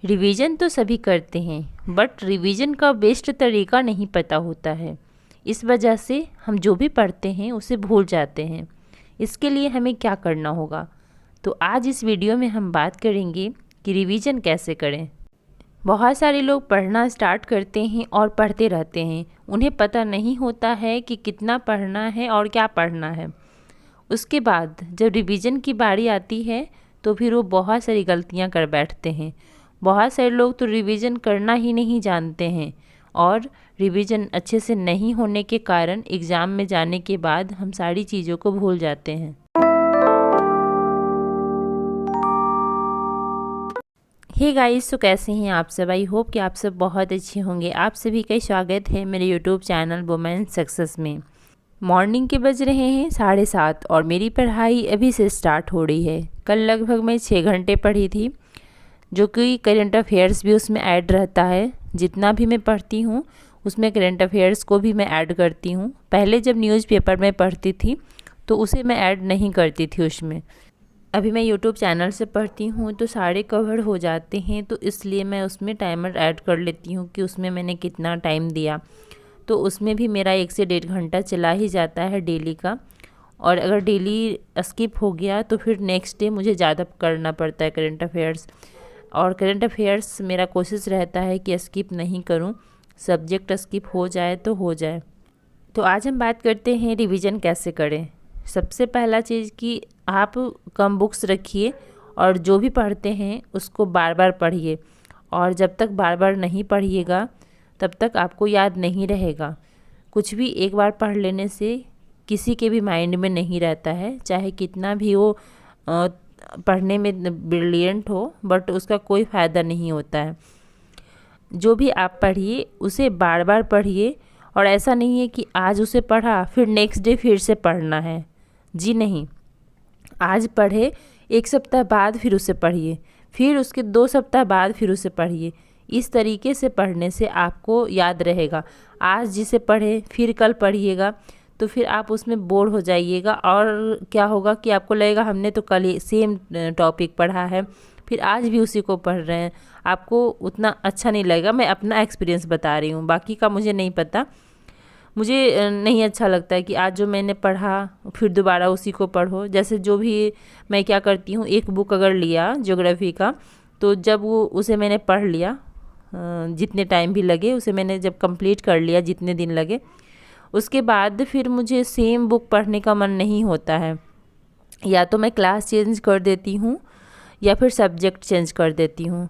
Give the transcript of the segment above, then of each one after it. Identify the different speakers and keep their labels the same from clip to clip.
Speaker 1: Revision तो सभी करते हैं बट रिवीजन का बेस्ट तरीका नहीं पता होता है। इस वजह से हम जो भी पढ़ते हैं उसे भूल जाते हैं। इसके लिए हमें क्या करना होगा, तो आज इस वीडियो में हम बात करेंगे कि रिवीजन कैसे करें। बहुत सारे लोग पढ़ना स्टार्ट करते हैं और पढ़ते रहते हैं। उन्हें पता नहीं होता है कि कितना पढ़ना है और क्या पढ़ना है। उसके बाद जब रिवीजन की बारी आती है तो फिर वो बहुत सारी गलतियां कर बैठते हैं। बहुत सारे लोग तो रिवीजन करना ही नहीं जानते हैं और रिवीजन अच्छे से नहीं होने के कारण एग्ज़ाम में जाने के बाद हम सारी चीज़ों को भूल जाते हैं। हे गाइस, तो कैसे हैं आप सब। आई होप कि आप सब बहुत अच्छे होंगे। आप सभी का स्वागत है मेरे यूट्यूब चैनल वुमेन सक्सेस में। मॉर्निंग के बज रहे हैं 7:30 और मेरी पढ़ाई अभी से स्टार्ट हो रही है। कल लगभग मैं 6 घंटे पढ़ी थी, जो कि करंट अफेयर्स भी उसमें ऐड रहता है। जितना भी मैं पढ़ती हूँ उसमें करंट अफेयर्स को भी मैं ऐड करती हूँ। पहले जब न्यूज़पेपर में पढ़ती थी तो उसे मैं ऐड नहीं करती थी उसमें। अभी मैं यूट्यूब चैनल से पढ़ती हूँ तो सारे कवर हो जाते हैं, तो इसलिए मैं उसमें टाइमर ऐड कर लेती हूँ कि उसमें मैंने कितना टाइम दिया। तो उसमें भी मेरा 1 से 1.5 घंटा चला ही जाता है डेली का। और अगर डेली स्किप हो गया तो फिर नेक्स्ट डे मुझे ज़्यादा करना पड़ता है करंट अफेयर्स। और करंट अफेयर्स मेरा कोशिश रहता है कि स्किप नहीं करूं, सब्जेक्ट स्किप हो जाए तो हो जाए। तो आज हम बात करते हैं रिवीजन कैसे करें। सबसे पहला चीज़ कि आप कम बुक्स रखिए और जो भी पढ़ते हैं उसको बार बार पढ़िए। और जब तक बार बार नहीं पढ़िएगा तब तक आपको याद नहीं रहेगा। कुछ भी एक बार पढ़ लेने से किसी के भी माइंड में नहीं रहता है, चाहे कितना भी वो पढ़ने में ब्रिलियंट हो, बट उसका कोई फ़ायदा नहीं होता है। जो भी आप पढ़िए उसे बार बार पढ़िए। और ऐसा नहीं है कि आज उसे पढ़ा फिर नेक्स्ट डे फिर से पढ़ना है। जी नहीं, आज पढ़े 1 सप्ताह बाद फिर उसे पढ़िए, फिर उसके 2 सप्ताह बाद फिर उसे पढ़िए। इस तरीके से पढ़ने से आपको याद रहेगा। आज जिसे पढ़े फिर कल पढ़िएगा तो फिर आप उसमें बोर हो जाइएगा और क्या होगा कि आपको लगेगा हमने तो कल ही सेम टॉपिक पढ़ा है, फिर आज भी उसी को पढ़ रहे हैं। आपको उतना अच्छा नहीं लगेगा। मैं अपना एक्सपीरियंस बता रही हूँ, बाकी का मुझे नहीं पता। मुझे नहीं अच्छा लगता है कि आज जो मैंने पढ़ा फिर दोबारा उसी को पढ़ो। जैसे जो भी मैं क्या करती हूँ, एक बुक अगर लिया ज्योग्राफी का, तो जब वो उसे मैंने पढ़ लिया, जितने टाइम भी लगे उसे मैंने जब कंप्लीट कर लिया, जितने दिन लगे, उसके बाद फिर मुझे सेम बुक पढ़ने का मन नहीं होता है। या तो मैं क्लास चेंज कर देती हूँ या फिर सब्जेक्ट चेंज कर देती हूँ,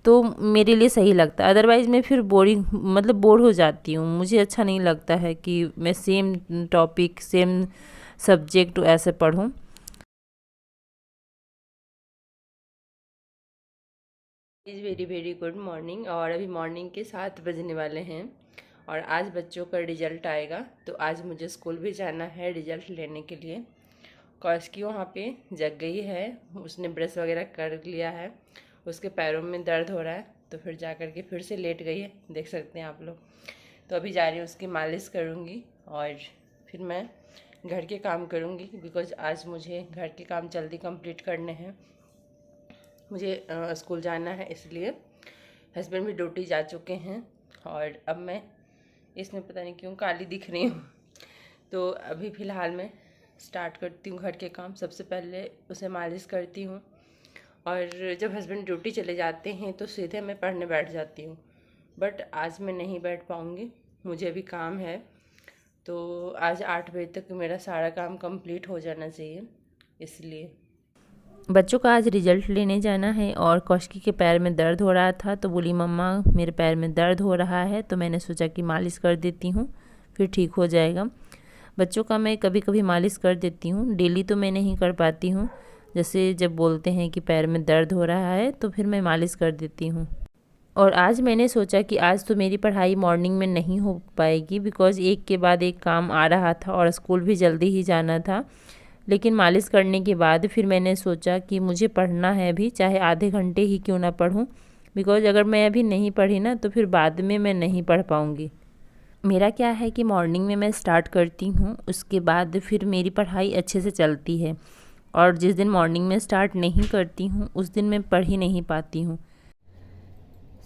Speaker 1: तो मेरे लिए सही लगता है। अदरवाइज़ मैं फिर बोर हो जाती हूँ। मुझे अच्छा नहीं लगता है कि मैं सेम टॉपिक सेम सब्जेक्ट ऐसे पढ़ूँ। Is very very good morning. और अभी मॉर्निंग के 7 बजने वाले हैं और आज बच्चों का रिजल्ट आएगा, तो आज मुझे स्कूल भी जाना है रिजल्ट लेने के लिए। कौशकी वहाँ पे जग गई है, उसने ब्रश वगैरह कर लिया है, उसके पैरों में दर्द हो रहा है, तो फिर जा कर के फिर से लेट गई है, देख सकते हैं आप लोग। तो अभी जा रही हूँ, उसकी मालिश करूँगी और फिर मैं घर के काम करूँगी, बिकॉज आज मुझे घर के काम जल्दी कंप्लीट करने हैं। मुझे स्कूल जाना है, इसलिए हस्बैंड भी ड्यूटी जा चुके हैं और अब मैं इसमें पता नहीं क्यों काली दिख रही हूँ। तो अभी फ़िलहाल मैं स्टार्ट करती हूँ घर के काम। सबसे पहले उसे मालिश करती हूँ और जब हस्बैंड ड्यूटी चले जाते हैं तो सीधे मैं पढ़ने बैठ जाती हूँ। बट आज मैं नहीं बैठ पाऊँगी, मुझे भी काम है। तो आज 8 बजे तक मेरा सारा काम कंप्लीट हो जाना चाहिए, इसलिए। बच्चों का आज रिजल्ट लेने जाना है और कौशकी के पैर में दर्द हो रहा था, तो बोली मम्मा मेरे पैर में दर्द हो रहा है, तो मैंने सोचा कि मालिश कर देती हूँ, फिर ठीक हो जाएगा। बच्चों का मैं कभी कभी मालिश कर देती हूँ, डेली तो मैं नहीं कर पाती हूँ। जैसे जब बोलते हैं कि पैर में दर्द हो रहा है तो फिर मैं मालिश कर देती हूँ। और आज मैंने सोचा कि आज तो मेरी पढ़ाई मॉर्निंग में नहीं हो पाएगी, बिकॉज़ एक के बाद एक काम आ रहा था और स्कूल भी जल्दी ही जाना था। लेकिन मालिश करने के बाद फिर मैंने सोचा कि मुझे पढ़ना है भी, चाहे आधे घंटे ही क्यों ना पढूं, बिकॉज़ अगर मैं अभी नहीं पढ़ी ना तो फिर बाद में मैं नहीं पढ़ पाऊँगी। मेरा क्या है कि मॉर्निंग में मैं स्टार्ट करती हूँ, उसके बाद फिर मेरी पढ़ाई अच्छे से चलती है। और जिस दिन मॉर्निंग में स्टार्ट नहीं करती हूँ उस दिन मैं पढ़ ही नहीं पाती हूँ।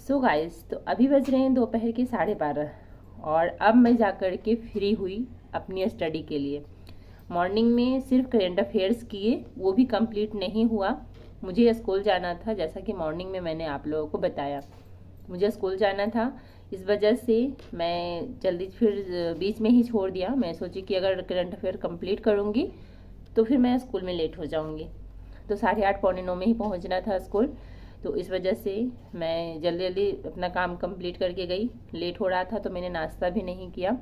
Speaker 1: सो गाइस, तो अभी बज रहे हैं दोपहर के 12:30 और अब मैं जाकर के फ्री हुई अपनी स्टडी के लिए। मॉर्निंग में सिर्फ करेंट अफेयर्स किए, वो भी कंप्लीट नहीं हुआ। मुझे स्कूल जाना था, जैसा कि मॉर्निंग में मैंने आप लोगों को बताया मुझे स्कूल जाना था। इस वजह से मैं जल्दी फिर बीच में ही छोड़ दिया। मैं सोची कि अगर करंट अफेयर कंप्लीट करूँगी तो फिर मैं स्कूल में लेट हो जाऊँगी। तो 8:30 पौने 9 में ही पहुँचना था स्कूल, तो इस वजह से मैं जल्दी जल्दी अपना काम कंप्लीट करके गई। लेट हो रहा था तो मैंने नाश्ता भी नहीं किया।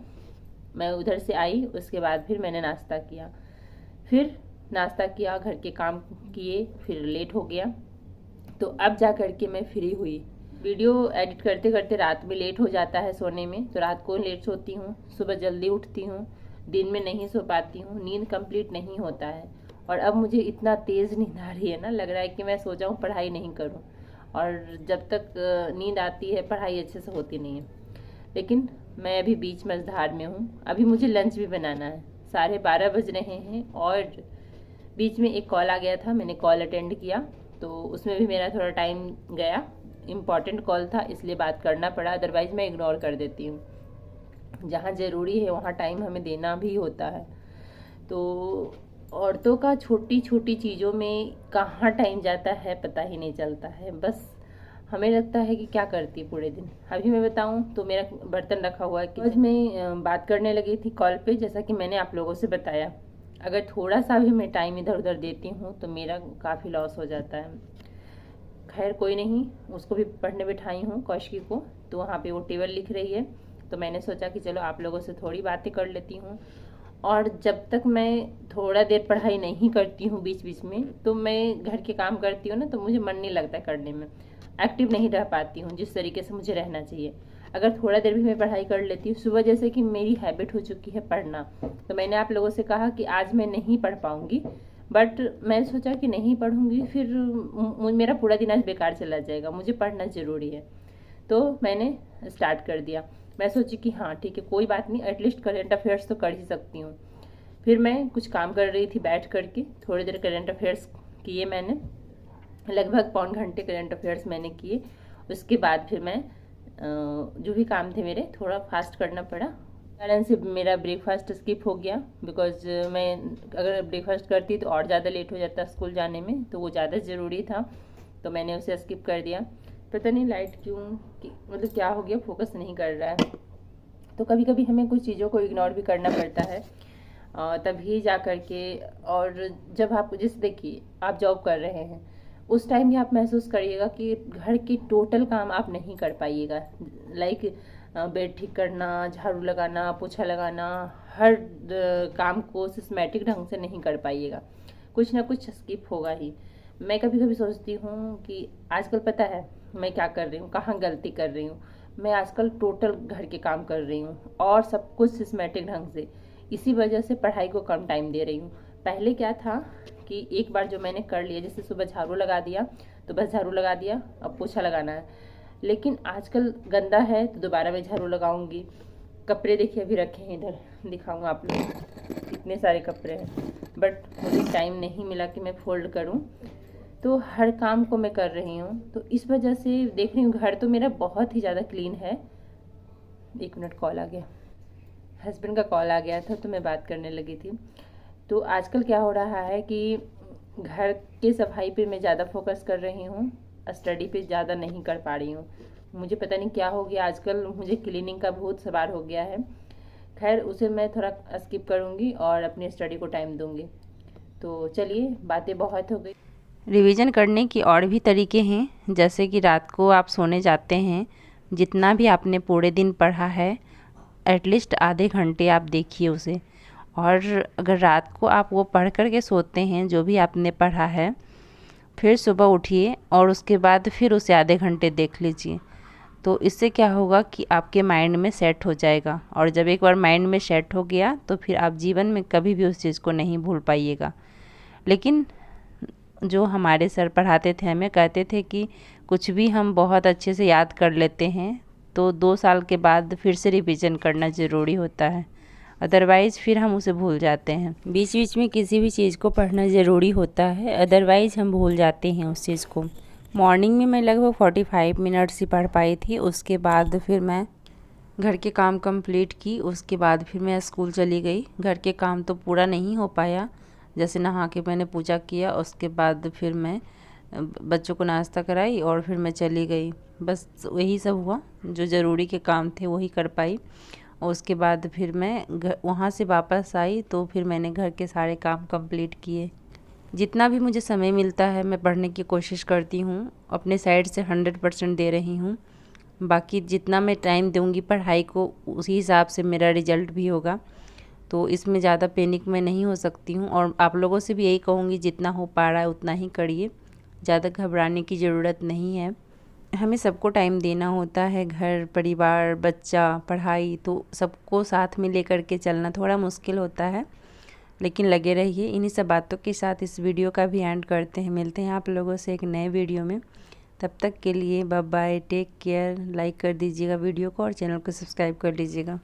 Speaker 1: मैं उधर से आई, उसके बाद फिर मैंने नाश्ता किया, घर के काम किए, फिर लेट हो गया। तो अब जा कर के मैं फ्री हुई। वीडियो एडिट करते करते रात में लेट हो जाता है सोने में, तो रात को लेट सोती हूँ, सुबह जल्दी उठती हूँ, दिन में नहीं सो पाती हूँ, नींद कंप्लीट नहीं होता है। और अब मुझे इतना तेज़ नींद आ रही है ना, लग रहा है कि मैं सो जाऊँ, पढ़ाई नहीं करूँ। और जब तक नींद आती है पढ़ाई अच्छे से होती नहीं है। लेकिन मैं अभी बीच मझधार में हूँ। अभी मुझे लंच भी बनाना है। 12:30 बज रहे हैं और बीच में एक कॉल आ गया था, मैंने कॉल अटेंड किया, तो उसमें भी मेरा थोड़ा टाइम गया। इम्पॉर्टेंट कॉल था इसलिए बात करना पड़ा, अदरवाइज़ मैं इग्नोर कर देती हूँ। जहाँ ज़रूरी है वहाँ टाइम हमें देना भी होता है। तो औरतों का छोटी छोटी चीज़ों में कहाँ टाइम जाता है पता ही नहीं चलता है। बस हमें लगता है कि क्या करती पूरे दिन। अभी मैं बताऊं तो मेरा बर्तन रखा हुआ है कि आज मैं बात करने लगी थी कॉल पे, जैसा कि मैंने आप लोगों से बताया। अगर थोड़ा सा भी मैं टाइम इधर उधर देती हूँ तो मेरा काफ़ी लॉस हो जाता है। खैर कोई नहीं, उसको भी पढ़ने बिठाई हूँ कौशिकी को, तो वहाँ पे वो टेबल लिख रही है। तो मैंने सोचा कि चलो आप लोगों से थोड़ी बातें कर लेती हूँ। और जब तक मैं थोड़ा देर पढ़ाई नहीं करती हूँ बीच बीच में, तो मैं घर के काम करती हूँ ना, तो मुझे मन नहीं लगता करने में, एक्टिव नहीं रह पाती हूँ जिस तरीके से मुझे रहना चाहिए। अगर थोड़ा देर भी मैं पढ़ाई कर लेती हूँ सुबह, जैसे कि मेरी हैबिट हो चुकी है पढ़ना, तो मैंने आप लोगों से कहा कि आज मैं नहीं पढ़ पाऊँगी, बट मैं सोचा कि नहीं पढ़ूँगी फिर मेरा पूरा दिन आज बेकार चला जाएगा, मुझे पढ़ना ज़रूरी है। तो मैंने स्टार्ट कर दिया। मैं सोची कि हाँ ठीक है, कोई बात नहीं, एटलीस्ट करेंट अफेयर्स तो कर ही सकती हूँ। फिर मैं कुछ काम कर रही थी बैठ करके, थोड़ी देर करेंट अफेयर्स किए मैंने, लगभग पौन घंटे करेंट अफेयर्स मैंने किए। उसके बाद फिर मैं जो भी काम थे मेरे थोड़ा फास्ट करना पड़ा, कारण से मेरा ब्रेकफास्ट स्किप हो गया। बिकॉज मैं अगर ब्रेकफास्ट करती तो और ज़्यादा लेट हो जाता स्कूल जाने में, तो वो ज़्यादा ज़रूरी था, तो मैंने उसे स्किप कर दिया। पता नहीं लाइट क्यों मतलब क्या हो गया, फोकस नहीं कर रहा है। तो कभी कभी हमें कुछ चीज़ों को इग्नोर भी करना पड़ता है तभी जा कर के। और जब आप जैसे देखिए आप जॉब कर रहे हैं, उस टाइम भी आप महसूस करिएगा कि घर के टोटल काम आप नहीं कर पाइएगा। लाइक बेड ठीक करना, झाड़ू लगाना, पोछा लगाना, हर काम को सिस्टमैटिक ढंग से नहीं कर पाइएगा, कुछ ना कुछ स्किप होगा ही। मैं कभी कभी सोचती हूँ कि आजकल पता है मैं क्या कर रही हूँ, कहाँ गलती कर रही हूँ। मैं आजकल टोटल घर के काम कर रही हूँ और सब कुछ सिस्टमैटिक ढंग से, इसी वजह से पढ़ाई को कम टाइम दे रही हूँ। पहले क्या था कि एक बार जो मैंने कर लिया, जैसे सुबह झाड़ू लगा दिया तो बस झाड़ू लगा दिया, अब पोछा लगाना है। लेकिन आजकल गंदा है तो दोबारा मैं झाड़ू लगाऊंगी। कपड़े देखिए अभी रखे हैं, इधर दिखाऊंगा आप लोग, इतने सारे कपड़े हैं, बट मुझे टाइम नहीं मिला कि मैं फोल्ड करूं, तो हर काम को मैं कर रही हूं। तो इस वजह से देख रही हूँ घर तो मेरा बहुत ही ज़्यादा क्लीन है। 1 मिनट, कॉल आ गया, हस्बैंड का कॉल आ गया था तो मैं बात करने लगी थी। तो आजकल क्या हो रहा है कि घर की सफाई पे मैं ज़्यादा फोकस कर रही हूँ, स्टडी पे ज़्यादा नहीं कर पा रही हूँ। मुझे पता नहीं क्या हो गया, आजकल मुझे क्लीनिंग का भूत सवार हो गया है। खैर उसे मैं थोड़ा स्किप करूँगी और अपनी स्टडी को टाइम दूँगी। तो चलिए, बातें बहुत हो गई।
Speaker 2: रिवीजन करने की और भी तरीके हैं, जैसे कि रात को आप सोने जाते हैं, जितना भी आपने पूरे दिन पढ़ा है एटलीस्ट आधे घंटे आप देखिए उसे। और अगर रात को आप वो पढ़ कर के सोते हैं जो भी आपने पढ़ा है, फिर सुबह उठिए और उसके बाद फिर उसे आधे घंटे देख लीजिए। तो इससे क्या होगा कि आपके माइंड में सेट हो जाएगा, और जब एक बार माइंड में सेट हो गया तो फिर आप जीवन में कभी भी उस चीज़ को नहीं भूल पाइएगा। लेकिन जो हमारे सर पढ़ाते थे, हमें कहते थे कि कुछ भी हम बहुत अच्छे से याद कर लेते हैं तो 2 साल के बाद फिर से रिवीजन करना ज़रूरी होता है, अदरवाइज़ फिर हम उसे भूल जाते हैं।
Speaker 1: बीच बीच में किसी भी चीज़ को पढ़ना ज़रूरी होता है, अदरवाइज़ हम भूल जाते हैं उस चीज़ को।
Speaker 2: मॉर्निंग में मैं लगभग 45 मिनट्स ही पढ़ पाई थी। उसके बाद फिर मैं घर के काम कंप्लीट की। उसके बाद फिर मैं स्कूल चली गई। घर के काम तो पूरा नहीं हो पाया, जैसे नहा के मैंने पूजा किया, उसके बाद फिर मैं बच्चों को नाश्ता कराई और फिर मैं चली गई। बस वही सब हुआ, जो ज़रूरी के काम थे वही कर पाई। और उसके बाद फिर मैं वहाँ से वापस आई तो फिर मैंने घर के सारे काम कंप्लीट किए। जितना भी मुझे समय मिलता है मैं पढ़ने की कोशिश करती हूँ, अपने साइड से 100% दे रही हूँ। बाकी जितना मैं टाइम दूँगी पढ़ाई को, उसी हिसाब से मेरा रिजल्ट भी होगा। तो इसमें ज़्यादा पैनिक में नहीं हो सकती हूँ। और आप लोगों से भी यही कहूँगी, जितना हो पा रहा है उतना ही करिए, ज़्यादा घबराने की ज़रूरत नहीं है। हमें सबको टाइम देना होता है, घर परिवार बच्चा पढ़ाई, तो सबको साथ में लेकर के चलना थोड़ा मुश्किल होता है, लेकिन लगे रहिए। इन्हीं सब बातों के साथ इस वीडियो का भी एंड करते हैं। मिलते हैं आप लोगों से एक नए वीडियो में। तब तक के लिए bye bye, take care. Like कर दीजिएगा वीडियो को और चैनल को सब्सक्राइब कर लीजिएगा।